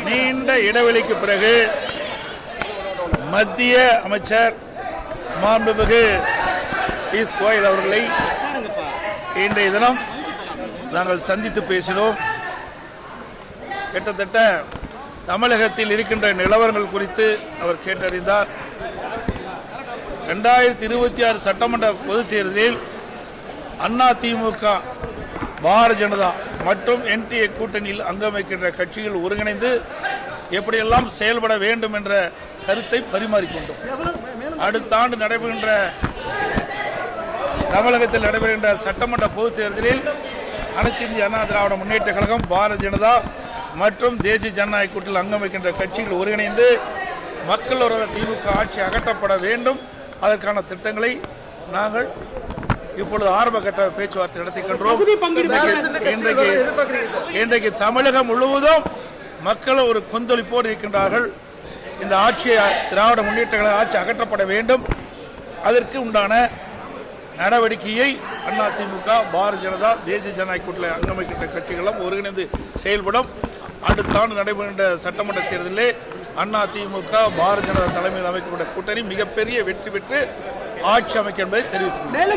நீண்ட இடைவெளிக்கு பிறகு மத்திய அமைச்சர் மாண்புமிகு பியூஷ் கோயல் அவர்களை இன்றைய தினம் நாங்கள் சந்தித்து பேசினோம். கிட்டத்தட்ட தமிழகத்தில் இருக்கின்ற நிலவரங்கள் குறித்து அவர் கேட்டறிந்தார். 2026 சட்டமன்ற பொதுத் தேர்தலில் அதிமுக, பாரதிய ஜனதா மற்றும் என்டிஏ கூட்டணியில் அங்கம் வைக்கின்ற கட்சிகள் ஒருங்கிணைந்து எப்படியெல்லாம் செயல்பட வேண்டும் என்ற கருத்தை பரிமாறிக்கொண்டோம். அடுத்த ஆண்டு நடைபெறுகின்ற தமிழகத்தில் நடைபெறுகின்ற சட்டமன்ற பொதுத் தேர்தலில் அனைத்து இந்திய அண்ணா திராவிட முன்னேற்ற கழகம், பாரதிய ஜனதா மற்றும் தேசிய ஜனநாயக கூட்டணியில் அங்கம் வைக்கின்ற கட்சிகள் ஒருங்கிணைந்து மக்கள் விரோத திமுக ஆட்சி அகற்றப்பட வேண்டும். அதற்கான திட்டங்களை நாங்கள் இப்பொழுது ஆரம்ப கட்ட பேச்சுவார்த்தை நடத்திக்கின்றோம். இன்றைக்கு தமிழகம் முழுவதும் மக்கள் ஒரு கொந்தளிப்போடு இருக்கின்றார்கள். இந்த ஆட்சியை, திராவிட முன்னேற்ற கழக ஆட்சி அகற்றப்பட வேண்டும். அதற்கு உண்டான நடவடிக்கையை அதிமுக, பாரதிய ஜனதா, தேசிய ஜனநாயக கூட்டணியில் அங்கம் வைக்கின்ற கட்சிகளும் ஒருங்கிணைந்து செயல்படும். அடுத்த ஆண்டு நடைபெறுகின்ற சட்டமன்ற தேர்தலில் அதிமுக, பாரதிய ஜனதா தலைமையில் அமைக்கப்பட்ட கூட்டணி மிகப்பெரிய வெற்றி பெற்று ஆட்சி அமைக்க என்பதை தெரிவித்துள்ளது.